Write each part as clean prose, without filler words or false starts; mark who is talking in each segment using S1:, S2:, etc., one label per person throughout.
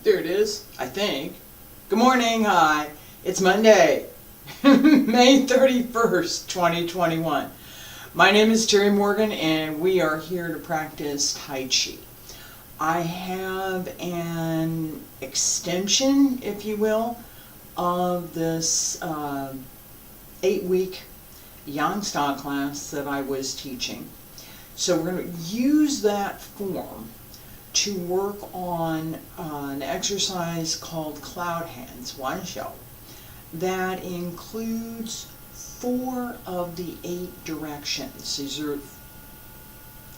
S1: There it is, I think. Good morning, hi. It's Monday, May 31st, 2021. My name is Terry Morgan and we are here to practice Tai Chi. I have an extension, if you will, of this 8-week Yang style class that I was teaching. So we're going to use that form to work on an exercise called Cloud Hands, Wan Xiao, that includes 4 of the 8 directions. These are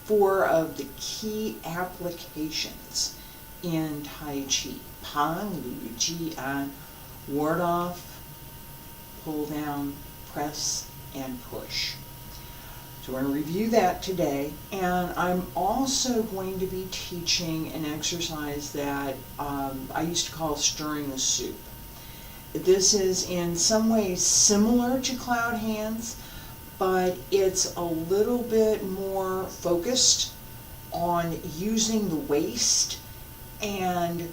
S1: 4 of the key applications in Tai Chi. Pang, Lu, Ji, An, ward off, pull down, press, and push. So we're going to review that today, and I'm also going to be teaching an exercise that I used to call stirring the soup. This is in some ways similar to Cloud Hands, but it's a little bit more focused on using the waist and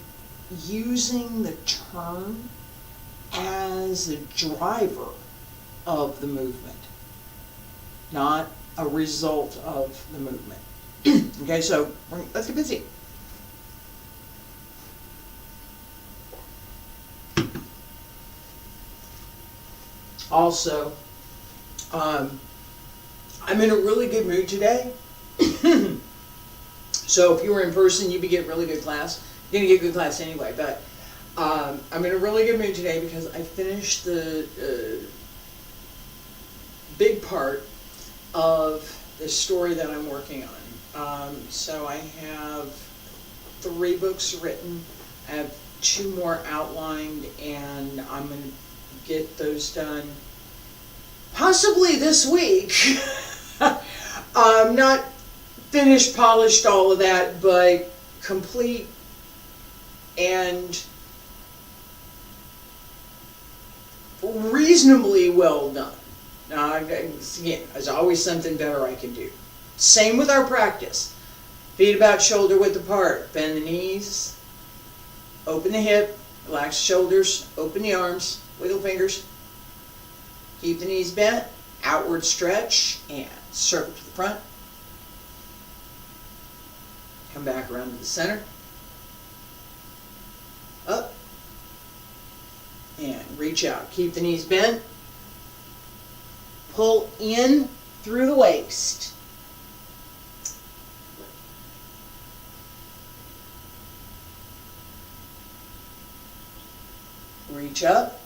S1: using the turn as a driver of the movement, not a result of the movement. Okay, so let's get busy. Also, I'm in a really good mood today. So if you were in person, you'd be getting really good class. You're going to get good class anyway, but I'm in a really good mood today because I finished the big part of the story that I'm working on. So I have 3 books written. I have 2 more outlined, and I'm going to get those done possibly this week. Not finished, polished, all of that, but complete and reasonably well done. Now, again, there's always something better I can do. Same with our practice. Feet about shoulder width apart. Bend the knees. Open the hip. Relax the shoulders. Open the arms. Wiggle fingers. Keep the knees bent. Outward stretch. And circle to the front. Come back around to the center. Up. And reach out. Keep the knees bent. Pull in through the waist. Reach up.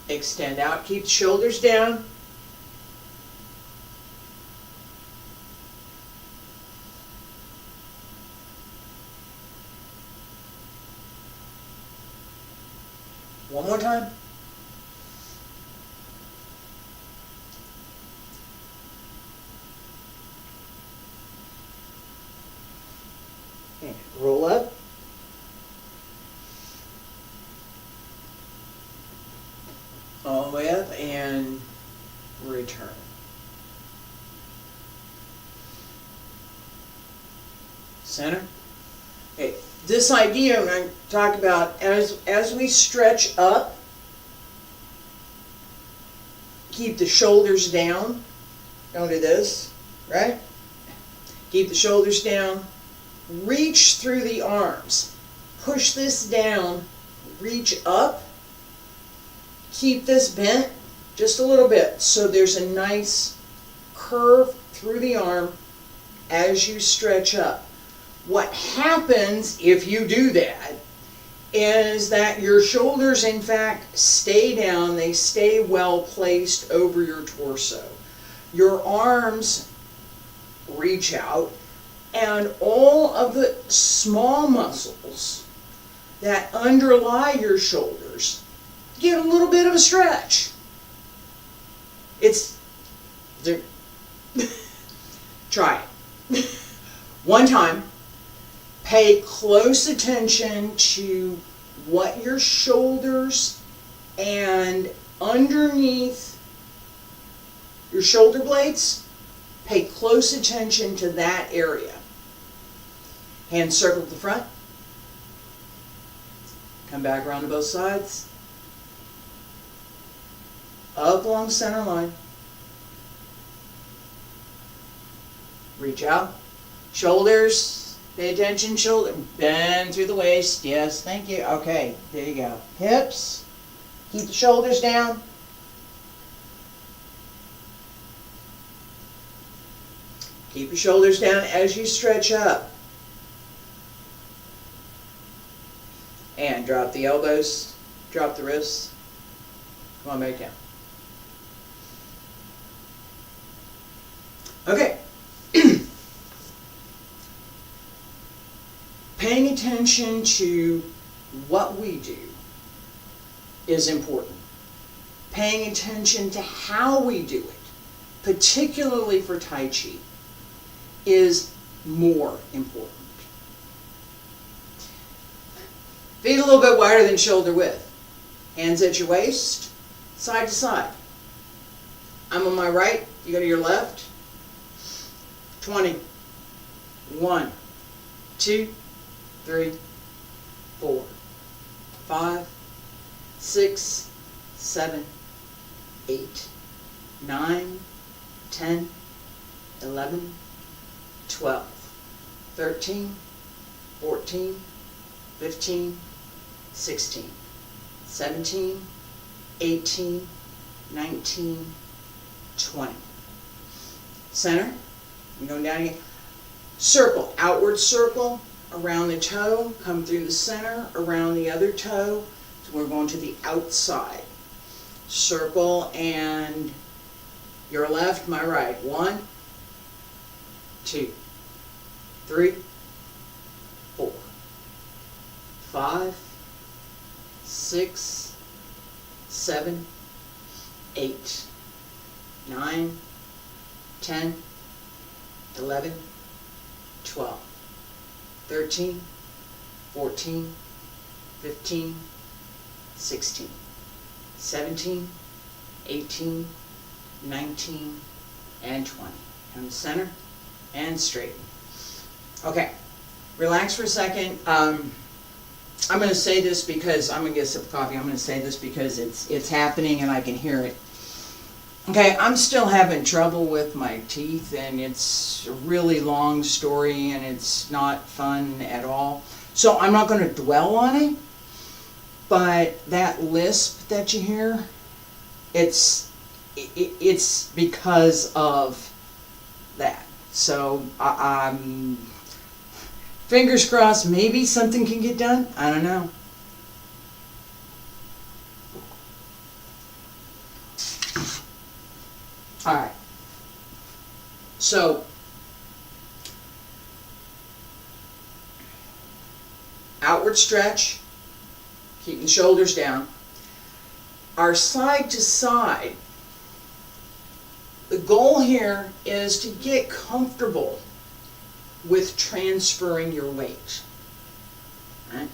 S1: Extend out. Keep the shoulders down. One more time. And roll up. All the way up and return. Center. Okay, this idea when I talk about as we stretch up, keep the shoulders down. Don't do this, right? Keep the shoulders down. Reach through the arms. Push this down. Reach up. Keep this bent just a little bit so there's a nice curve through the arm as you stretch up. What happens if you do that is that your shoulders in fact stay down, they stay well placed over your torso. Your arms reach out, and all of the small muscles that underlie your shoulders get a little bit of a stretch. Try it. One time, pay close attention to what your shoulders and underneath your shoulder blades, pay close attention to that area. Hands circle to the front. Come back around to both sides. Up along center line. Reach out. Shoulders. Pay attention. Shoulder. Bend through the waist. Yes, thank you. Okay, there you go. Hips. Keep the shoulders down. Keep your shoulders down as you stretch up. And drop the elbows. Drop the wrists. Come on back down. Okay. Paying attention to what we do is important. Paying attention to how we do it, particularly for Tai Chi, is more important. Feet a little bit wider than shoulder width. Hands at your waist, side to side. I'm on my right, you go to your left. 20. 1, 2, 3, 4, 5, 6, 7, 8, 9, 10, 11, 12, 13, 14, 15, 16, 17, 18, 19, 20. Center. You're going down again. Circle. Outward circle around the toe. Come through the center, around the other toe. So we're going to the outside. Circle and your left, my right. 1, 2, 3, 4, 5, 6, 7, 8, 9, 10, 11, 12, 13, 14, 15, 16, 17, 18, 19, and 20. Come to center and straighten. Okay, relax for a second. I'm going to say this because I'm going to get a sip of coffee. I'm going to say this because it's happening and I can hear it. Okay, I'm still having trouble with my teeth, and it's a really long story, and it's not fun at all. So I'm not going to dwell on it, but that lisp that you hear, it's because of that. So I'm fingers crossed, maybe something can get done. I don't know. All right. So, outward stretch, keeping the shoulders down. Our side to side, the goal here is to get comfortable with transferring your weight. Right?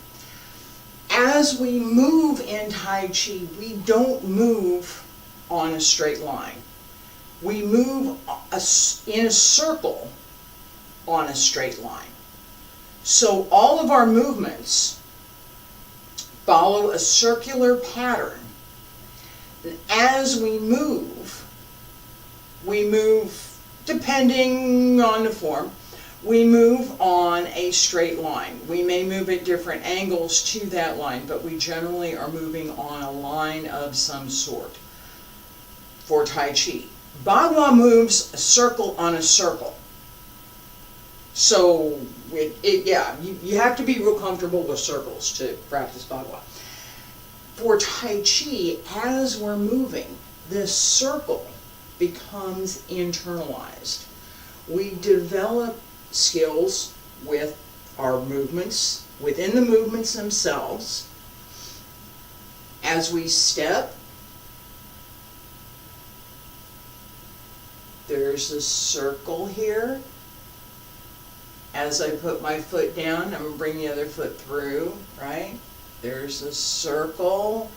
S1: As we move in Tai Chi, we don't move on a straight line. We move in a circle on a straight line. So all of our movements follow a circular pattern. And as we move, depending on the form, we move on a straight line. We may move at different angles to that line, but we generally are moving on a line of some sort for Tai Chi. Bagua moves a circle on a circle. So, you have to be real comfortable with circles to practice Bagua. For Tai Chi, as we're moving, this circle becomes internalized. We develop skills with our movements, within the movements themselves. As we step, there's a circle here. As I put my foot down, I'm going to bring the other foot through, right? There's a circle,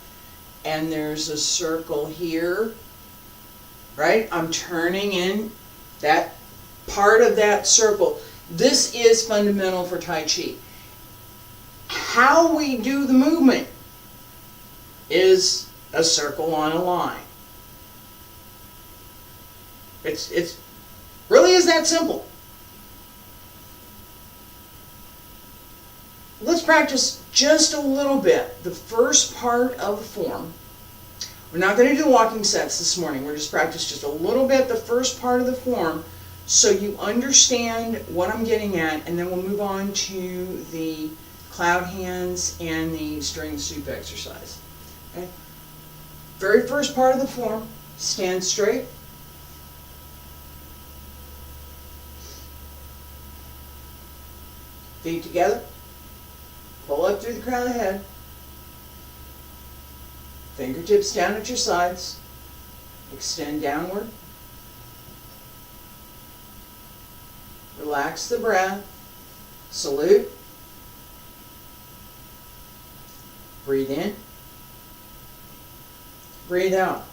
S1: and there's a circle here, right? I'm turning in that part of that circle. This is fundamental for Tai Chi. how we do the movement is a circle on a line. It's really is that simple. Let's practice just a little bit the first part of the form. We're not going to do walking sets this morning. We're just practice just a little bit the first part of the form so you understand what I'm getting at, and then we'll move on to the cloud hands and the string soup exercise. Okay? Very first part of the form, stand straight. Feet together. Pull up through the crown of the head. Fingertips down at your sides. Extend downward. Relax the breath. Salute. Breathe in. Breathe out.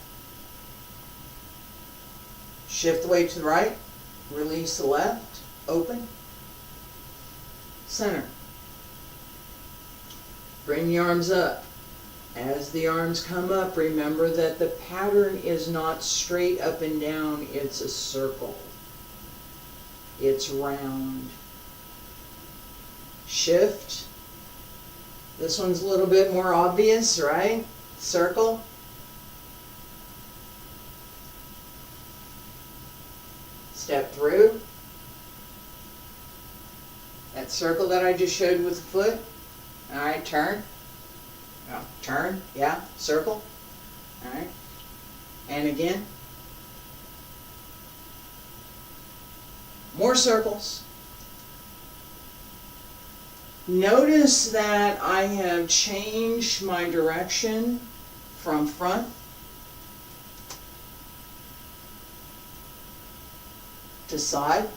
S1: Shift the weight to the right. Release the left. Open. Center. Bring the arms up. As the arms come up, remember that the pattern is not straight up and down, it's a circle. It's round. Shift. This one's a little bit more obvious, right? Circle. Step through. That circle that I just showed with the foot. Alright, turn. Oh, turn, yeah, circle. Alright. And again. More circles. Notice that I have changed my direction from front to side.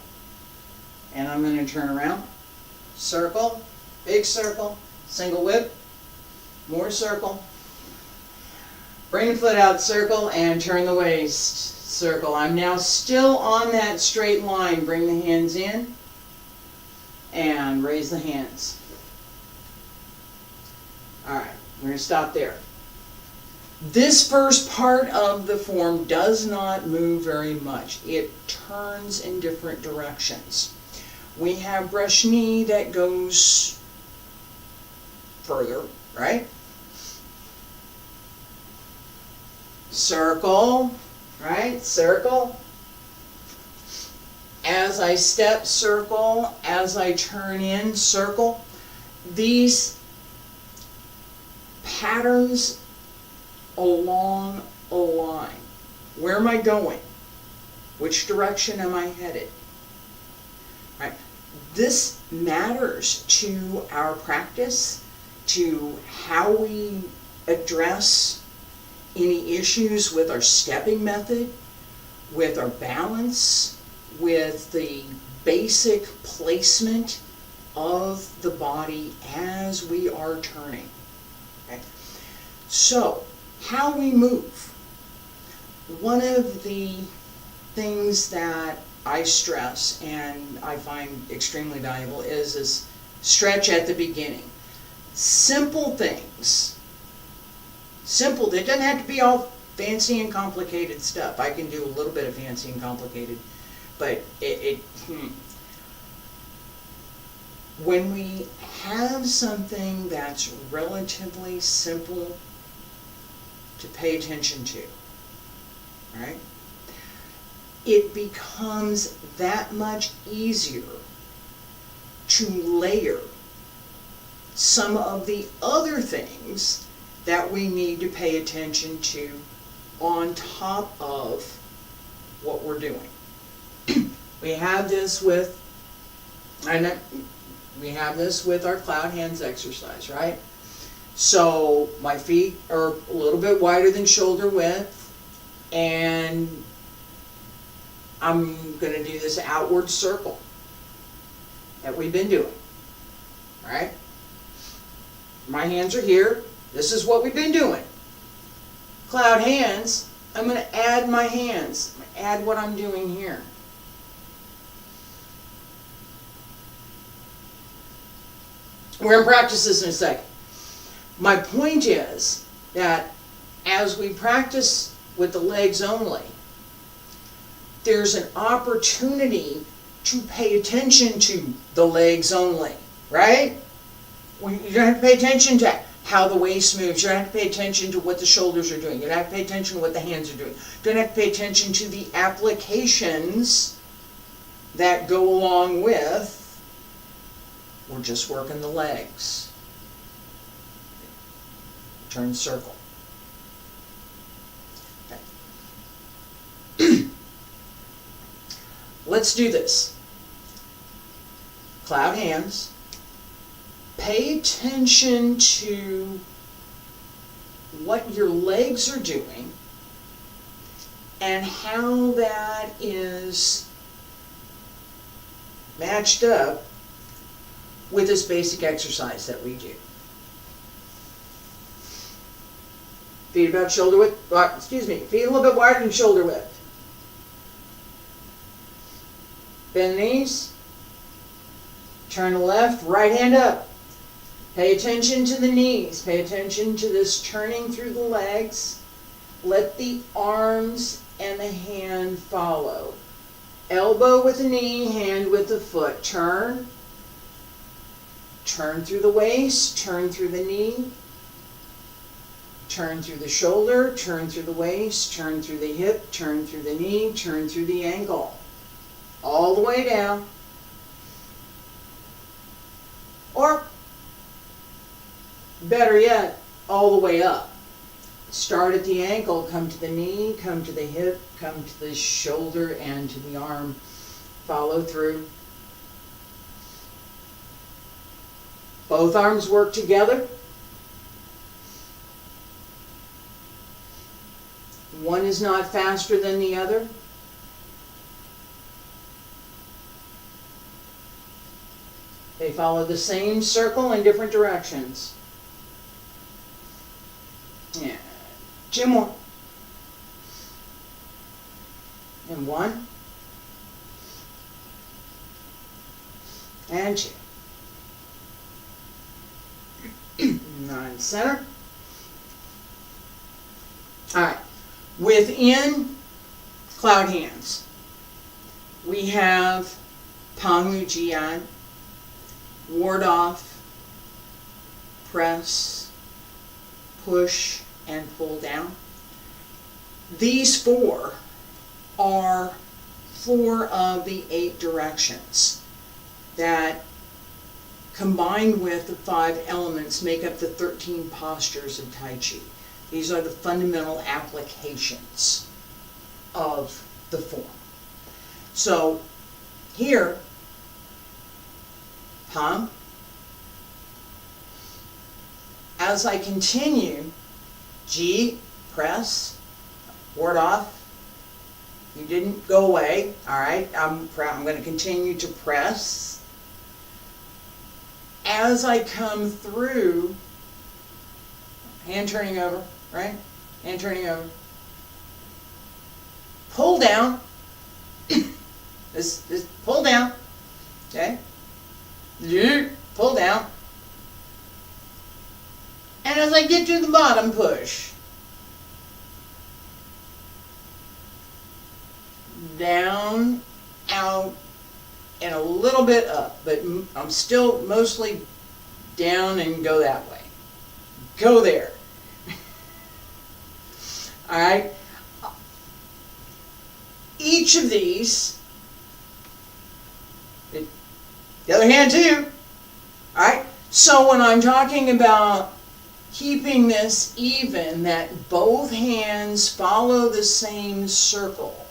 S1: And I'm going to turn around. Circle, big circle, single whip, more circle. Bring the foot out, circle, and turn the waist, circle. I'm now still on that straight line. Bring the hands in and raise the hands. All right, we're going to stop there. This first part of the form does not move very much. It turns in different directions. We have brush knee that goes further, right? Circle, right? Circle. As I step, circle. As I turn in, circle. These patterns along a line. Where am I going? Which direction am I headed? Right. This matters to our practice, to how we address any issues with our stepping method, with our balance, with the basic placement of the body as we are turning. Okay. So, how we move. One of the things that I stress and I find extremely valuable is stretch at the beginning. Simple things. Simple. It doesn't have to be all fancy and complicated stuff. I can do a little bit of fancy and complicated, but when we have something that's relatively simple to pay attention to, right? It becomes that much easier to layer some of the other things that we need to pay attention to on top of what we're doing. We have this with our cloud hands exercise, right? So my feet are a little bit wider than shoulder width, and I'm going to do this outward circle that we've been doing, right? My hands are here. This is what we've been doing. Cloud hands, I'm going to add my hands. I'm going to add what I'm doing here. We're going to practice this in a second. My point is that as we practice with the legs only, there's an opportunity to pay attention to the legs only, right? You don't have to pay attention to how the waist moves. You don't have to pay attention to what the shoulders are doing. You don't have to pay attention to what the hands are doing. You don't have to pay attention to the applications that go along with. We're just working the legs. Turn circle. Okay. Let's do this. Cloud hands. Pay attention to what your legs are doing and how that is matched up with this basic exercise that we do. Feet about shoulder width, feet a little bit wider than shoulder width. Bend the knees. Turn the left, right hand up. Pay attention to the knees. Pay attention to this turning through the legs. Let the arms and the hand follow. Elbow with the knee, hand with the foot. Turn. Turn through the waist, turn through the knee. Turn through the shoulder, turn through the waist, turn through the hip, turn through the knee, turn through the ankle. All the way down. Or, better yet, all the way up. Start at the ankle, come to the knee, come to the hip, come to the shoulder, and to the arm. Follow through. Both arms work together. One is not faster than the other. They follow the same circle in different directions. Yeah. 2 more. And 1. And 2. Nine center. Alright. Within cloud hands, we have Pangmu Jian, ward off, press, push, and pull down. These 4 are 4 of the 8 directions that, combined with the 5 elements, make up the 13 postures of Tai Chi. These are the fundamental applications of the form. So here, Pang. As I continue, Ji, press, ward off. You didn't go away. All right, I'm going to continue to press. As I come through, hand turning over, right? Hand turning over. Pull down. This pull down. Okay? Pull down. And as I get to the bottom, push. Down, out, and a little bit up. But I'm still mostly down and go that way. Go there. Alright? Each of these, the other hand too, alright? So when I'm talking about keeping this even, that both hands follow the same circle,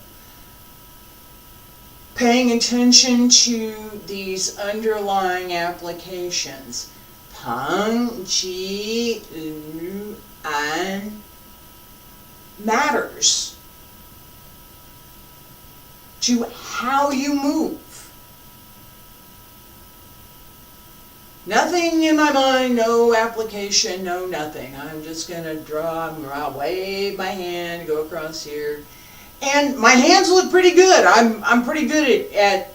S1: paying attention to these underlying applications, Pang, Chi, U, An, matters to how you move. Nothing in my mind, no application, no nothing. I'm just going to draw, wave my hand, go across here. And my hands look pretty good. I'm pretty good at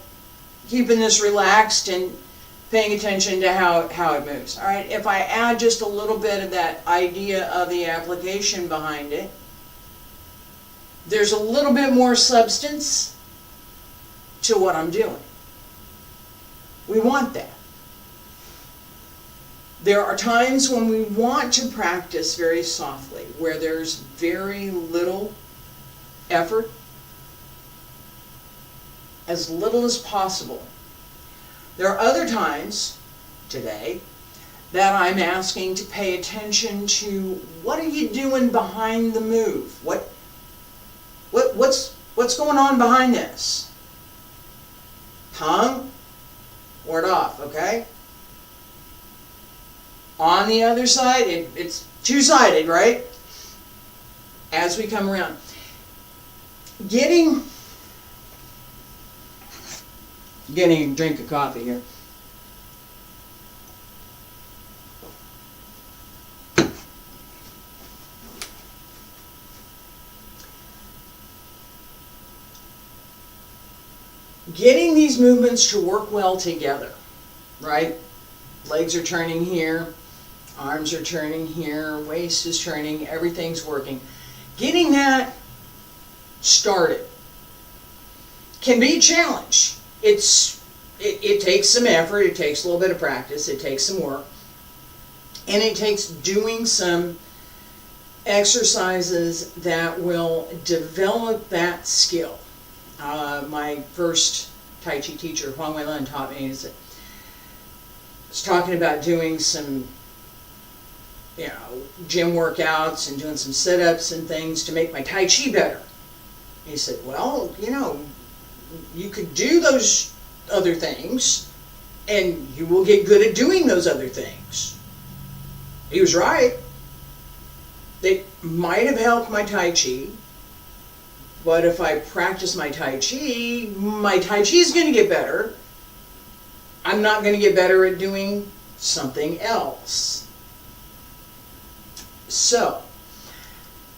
S1: keeping this relaxed and paying attention to how it moves. All right, if I add just a little bit of that idea of the application behind it, there's a little bit more substance to what I'm doing. We want that. There are times when we want to practice very softly, where there's very little effort, as little as possible. There are other times today that I'm asking to pay attention to what are you doing behind the move? What's going on behind this? Tongue, ward off, okay? On the other side, it's two-sided, right? As we come around. Getting a drink of coffee here. Getting these movements to work well together, right? Legs are turning here, arms are turning here, waist is turning, everything's working. Getting that started can be a challenge. It takes some effort, it takes a little bit of practice, it takes some work, and it takes doing some exercises that will develop that skill. My first Tai Chi teacher, Huang Wei-Lun, taught me, was talking about doing some gym workouts and doing some sit-ups and things to make my Tai Chi better. He said, well, you could do those other things and you will get good at doing those other things. He was right. They might have helped my Tai Chi, but if I practice my Tai Chi is going to get better. I'm not going to get better at doing something else. So,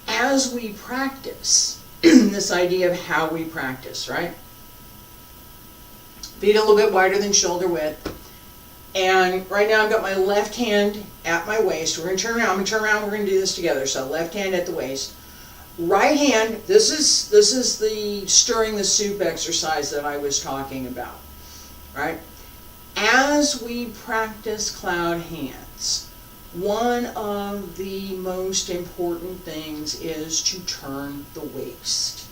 S1: as we practice, this idea of how we practice, right? Feet a little bit wider than shoulder width. And right now I've got my left hand at my waist. We're going to turn around. I'm going to turn around. We're going to do this together. So left hand at the waist. Right hand, this is the stirring the soup exercise that I was talking about, right? As we practice cloud hands, one of the most important things is to turn the waist.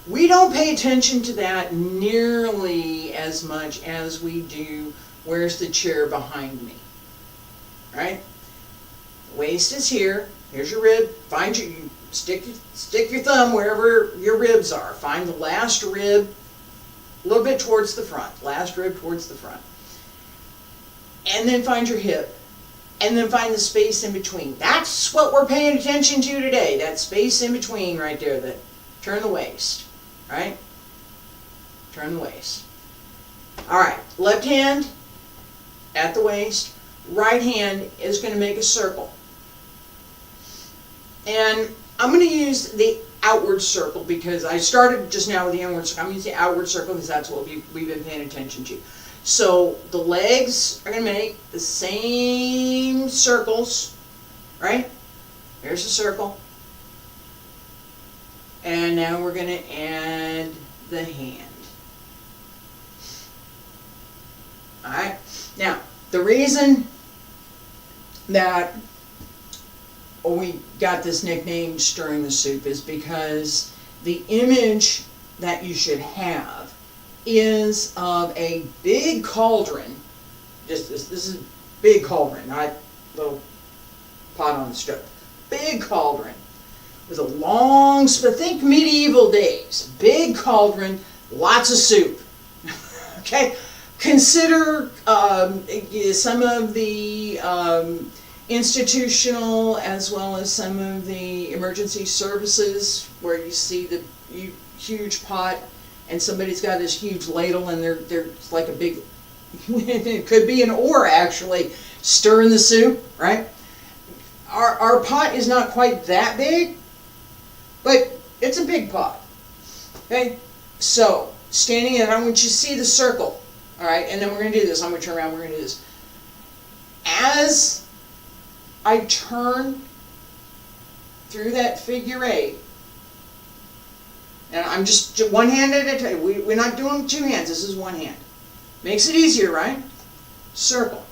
S1: We don't pay attention to that nearly as much as we do, where's the chair behind me, right? The waist is here. Here's your rib. Stick your thumb wherever your ribs are. Find the last rib a little bit towards the front. Last rib towards the front. And then find your hip. And then find the space in between. That's what we're paying attention to today. That space in between right there. Turn the waist. Right? Turn the waist. Alright. Left hand at the waist. Right hand is going to make a circle. And I'm going to use the outward circle because I started just now with the inward circle. I'm going to use the outward circle because that's what we've been paying attention to. So the legs are going to make the same circles, right? Here's the circle. And now we're going to add the hand. Alright? Now, the reason that we got this nickname stirring the soup is because the image that you should have is of a big cauldron. This is big cauldron, not little pot on the stove. Big cauldron with a long, think medieval days. Big cauldron, lots of soup. Okay, consider some of the institutional as well as some of the emergency services where you see the huge pot and somebody's got this huge ladle and they're like a big, it could be an oar actually, stirring the soup, right? Our pot is not quite that big, but it's a big pot. Okay, so standing in, I want you to see the circle. All right, and then we're going to do this. I'm going to turn around. We're going to do this. As I turn through that figure 8, and I'm just one hand at a time. We're not doing two hands. This is one hand. Makes it easier, right? Circle.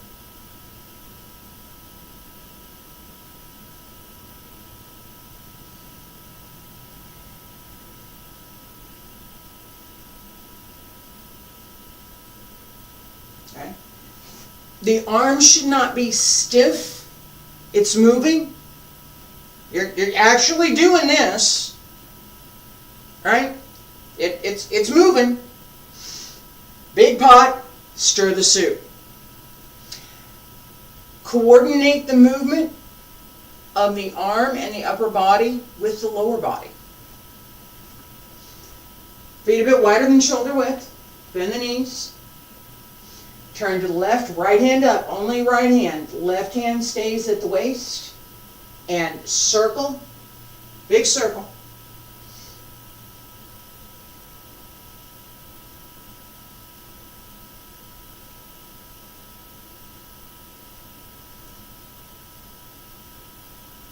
S1: Okay. The arm should not be stiff. It's moving. You're actually doing this, right? It's moving. Big pot, stir the soup. Coordinate the movement of the arm and the upper body with the lower body. Feet a bit wider than shoulder width. Bend the knees. Turn to the left, right hand up, only right hand. Left hand stays at the waist. And circle, big circle.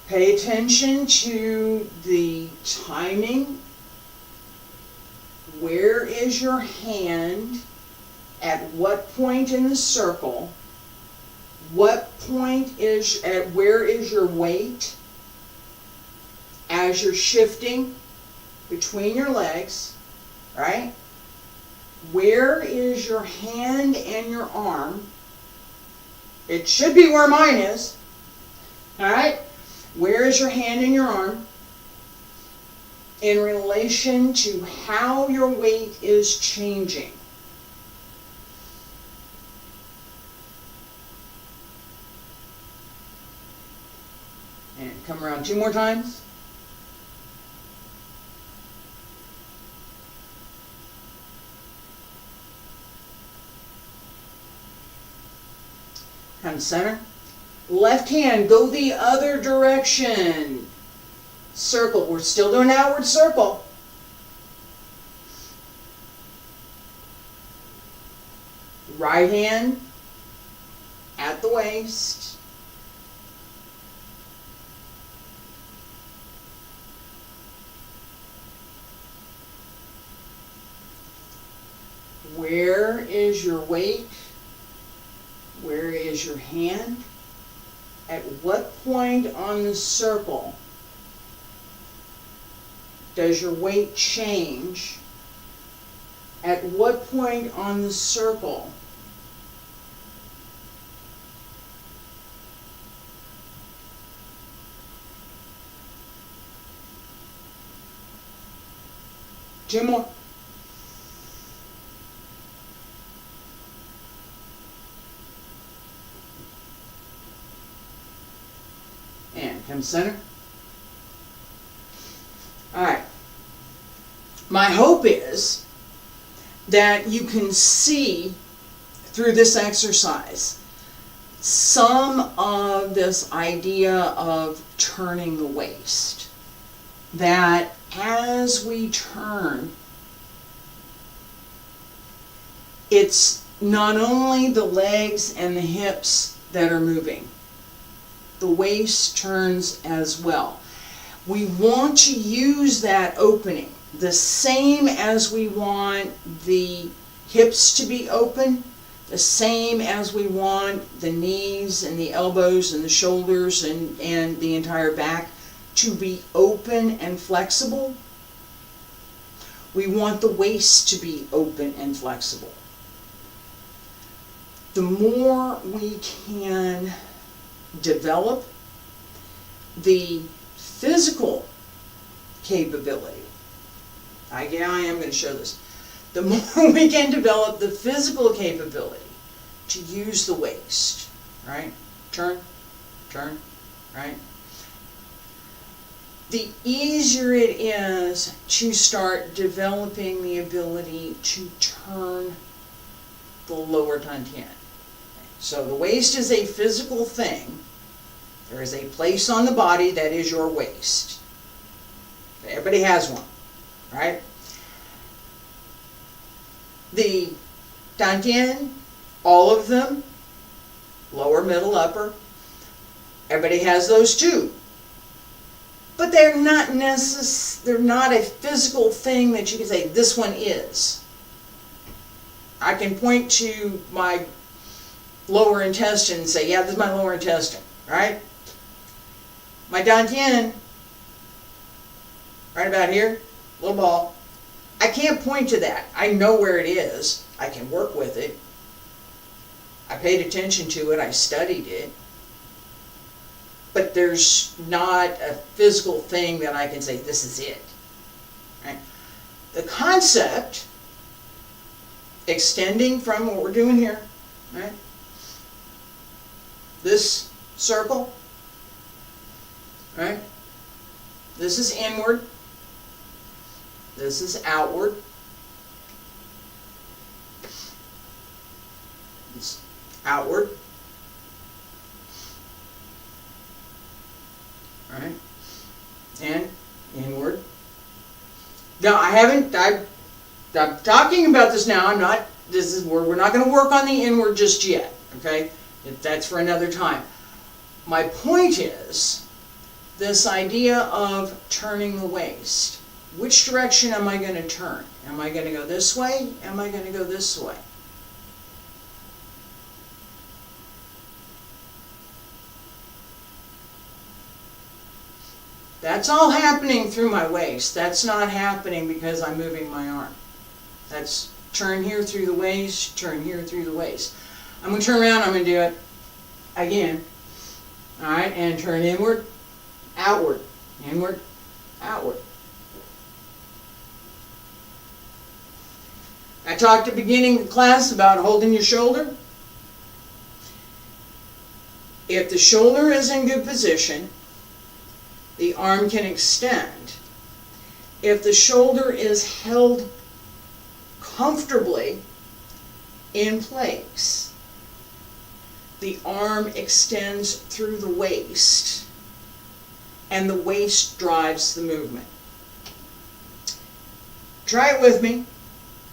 S1: Pay attention to the timing. Where is your hand? At what point in the circle? What point is where is your weight as you're shifting between your legs, right? Where is your hand and your arm? It should be where mine is. All right? Where is your hand and your arm in relation to how your weight is changing? And come around 2 more times. Come center. Left hand, go the other direction. Circle. We're still doing outward circle. Right hand at the waist. Where is your weight? Where is your hand? At what point on the circle does your weight change? At what point on the circle two more. And come center. All right. My hope is that you can see through this exercise some of this idea of turning the waist. That as we turn, it's not only the legs and the hips that are moving. The waist turns as well. We want to use that opening the same as we want the hips to be open, the same as we want the knees and the elbows and the shoulders and the entire back to be open and flexible. We want the waist to be open and flexible. The more we can develop the physical capability, I am going to show this, the more we can develop the physical capability to use the waist, right? Turn, right? The easier it is to start developing the ability to turn the lower dantian. So the waist is a physical thing. There is a place on the body that is your waist. Everybody has one, right? The dantian, all of them, lower, middle, upper. Everybody has those too. But they're not they're not a physical thing that you can say, this one is. I can point to my lower intestine and say, yeah, this is my lower intestine, right? My dantian, right about here, little ball. I can't point to that. I know where it is. I can work with it. I paid attention to it. I studied it. But there's not a physical thing that I can say, this is it. Right? The concept, extending from what we're doing here, right? This circle, right? This is inward. This is outward. It's outward. Right? And inward. Now I'm talking about this now. We're not going to work on the inward just yet. Okay? That's for another time. My point is this idea of turning the waist. Which direction am I going to turn? Am I going to go this way? Am I going to go this way? That's all happening through my waist. That's not happening because I'm moving my arm. That's turn here through the waist, turn here through the waist. I'm going to turn around, I'm going to do it again. Alright, and turn inward, outward, inward, outward. I talked at the beginning of the class about holding your shoulder. If the shoulder is in good position, the arm can extend. If the shoulder is held comfortably in place, the arm extends through the waist, and the waist drives the movement. Try it with me.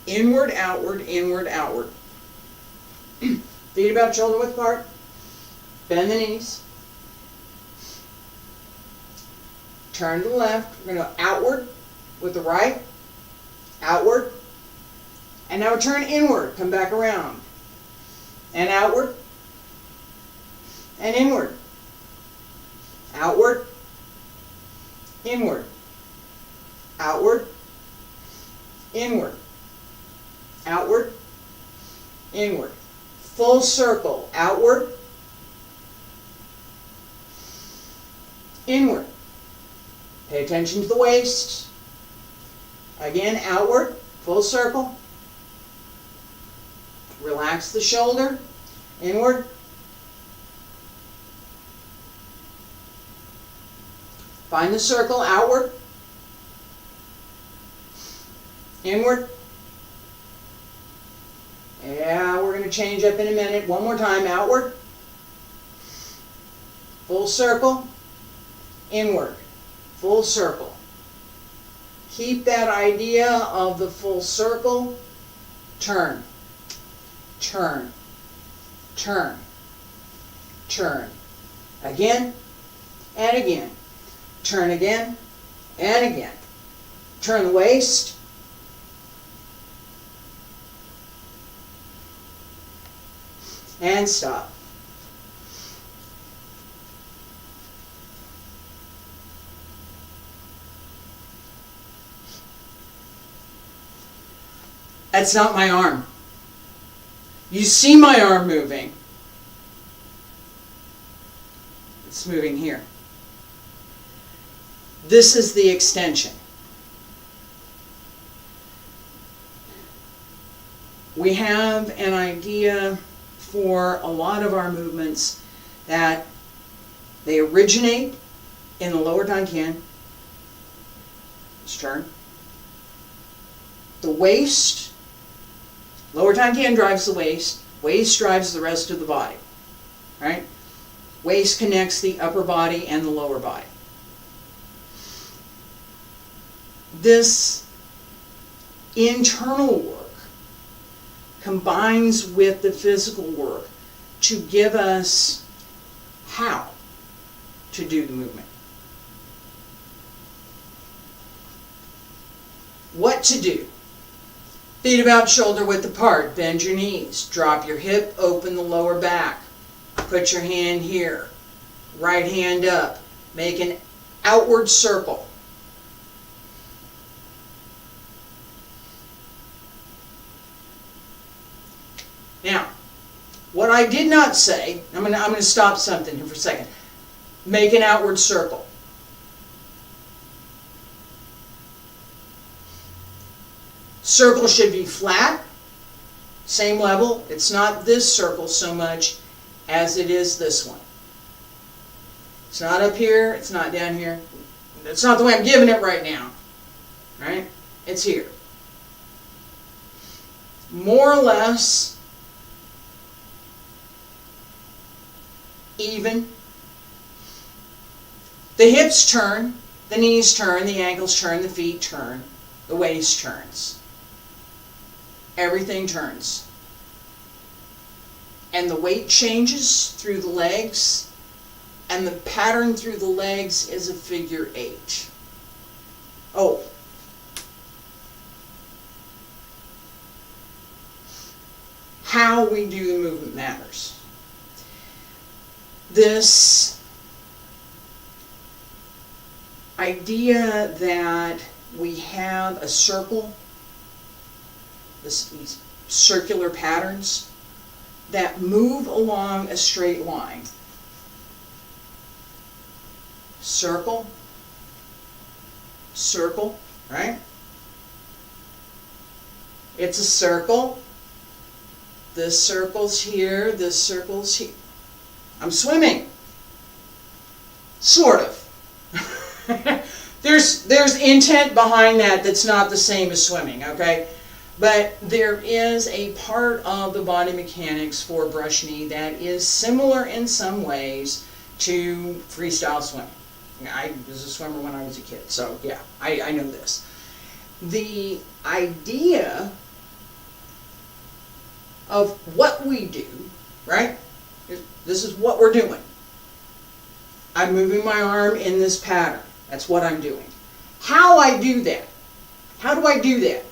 S1: Inward, outward, inward, outward. Feet about shoulder width apart. Bend the knees. Turn to the left. We're going to go outward with the right. Outward. And now turn inward. Come back around. And outward. And inward. Outward. Inward. Outward. Inward. Outward. Inward. Full circle. Outward. Inward. Pay attention to the waist. Again, outward. Full circle. Relax the shoulder. Inward. Find the circle. Outward. Inward. Yeah, we're going to change up in a minute. One more time. Outward. Full circle. Inward. Full circle. Keep that idea of the full circle. Turn. Turn. Turn. Turn. Again and again. Turn again and again. Turn the waist. And stop. That's not my arm. You see my arm moving. It's moving here. This is the extension. We have an idea for a lot of our movements that they originate in the lower dantian. Let's turn. The waist, lower dantian drives the waist drives the rest of the body, right? Waist connects the upper body and the lower body. This internal work combines with the physical work to give us how to do the movement. What to do. Feet about shoulder width apart. Bend your knees. Drop your hip. Open the lower back. Put your hand here. Right hand up. Make an outward circle. Now, what I did not say, I'm going to stop something here for a second. Make an outward circle. Circle should be flat, same level. It's not this circle so much as it is this one. It's not up here, it's not down here. That's not the way I'm giving it right now. Right? It's here. More or less even. The hips turn, the knees turn, the ankles turn, the feet turn, the waist turns. Everything turns. And the weight changes through the legs, and the pattern through the legs is a figure 8. Oh. How we do the movement matters. This idea that we have a circle, these circular patterns that move along a straight line. Circle, circle, right? It's a circle. This circle's here, this circle's here. I'm swimming. Sort of. There's intent behind that that's not the same as swimming, okay? But there is a part of the body mechanics for brush knee that is similar in some ways to freestyle swimming. I was a swimmer when I was a kid, so yeah, I know this. The idea of what we do, right? This is what we're doing. I'm moving my arm in this pattern. That's what I'm doing. How I do that? How do I do that?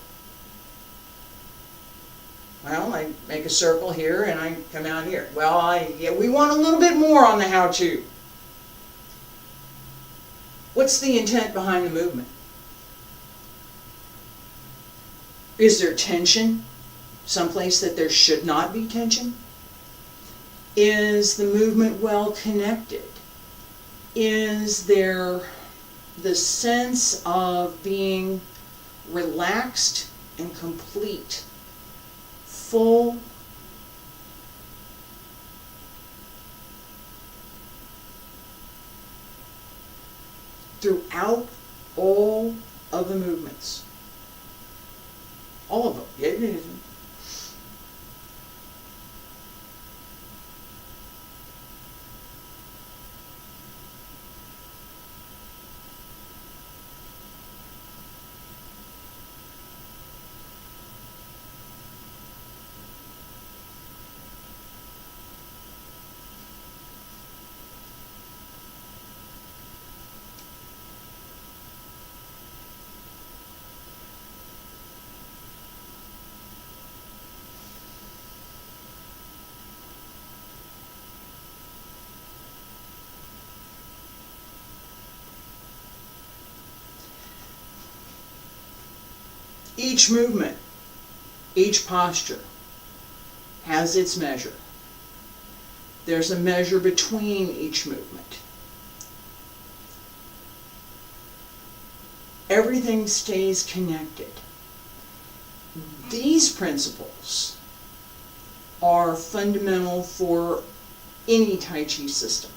S1: Well, I make a circle here and I come out here. Well, we want a little bit more on the how-to. What's the intent behind the movement? Is there tension someplace that there should not be tension? Is the movement well connected? Is there the sense of being relaxed and complete, full, throughout all of the movements? All of them. Yeah. Each movement, each posture has its measure. There's a measure between each movement. Everything stays connected. These principles are fundamental for any Tai Chi system.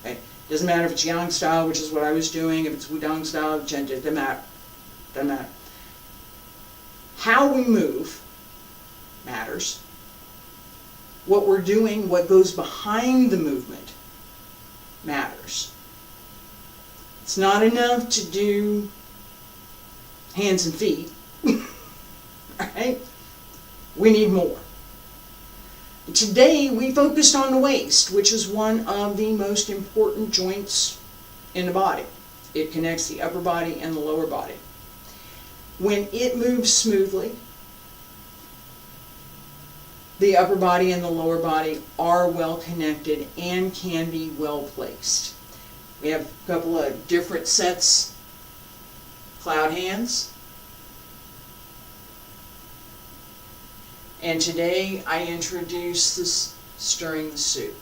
S1: Okay? Doesn't matter if it's Yang style, which is what I was doing, if it's Wudang style, it doesn't matter. Doesn't matter. How we move matters. What we're doing, what goes behind the movement matters. It's not enough to do hands and feet, right? We need more. Today we focused on the waist, which is one of the most important joints in the body. It connects the upper body and the lower body. When it moves smoothly, the upper body and the lower body are well connected and can be well placed. We have a couple of different sets. Cloud hands. And today I introduce this stirring the soup.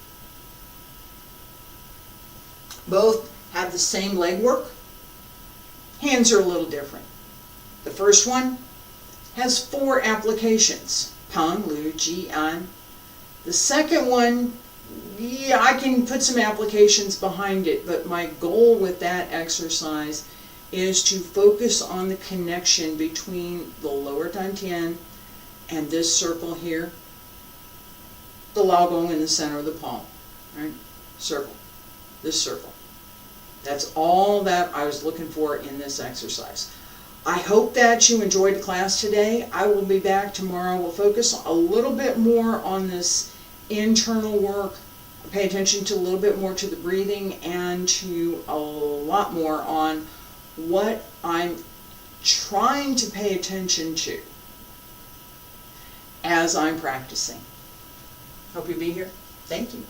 S1: Both have the same leg work. Hands are a little different. The first one has 4 applications. Pang, Lu, Ji, An. The second one, yeah, I can put some applications behind it, but my goal with that exercise is to focus on the connection between the lower dantian and this circle here, the laogong in the center of the palm, right? Circle, this circle. That's all that I was looking for in this exercise. I hope that you enjoyed the class today. I will be back tomorrow. We'll focus a little bit more on this internal work, pay attention to a little bit more to the breathing, and to a lot more on what I'm trying to pay attention to as I'm practicing. Hope you'll be here. Thank you.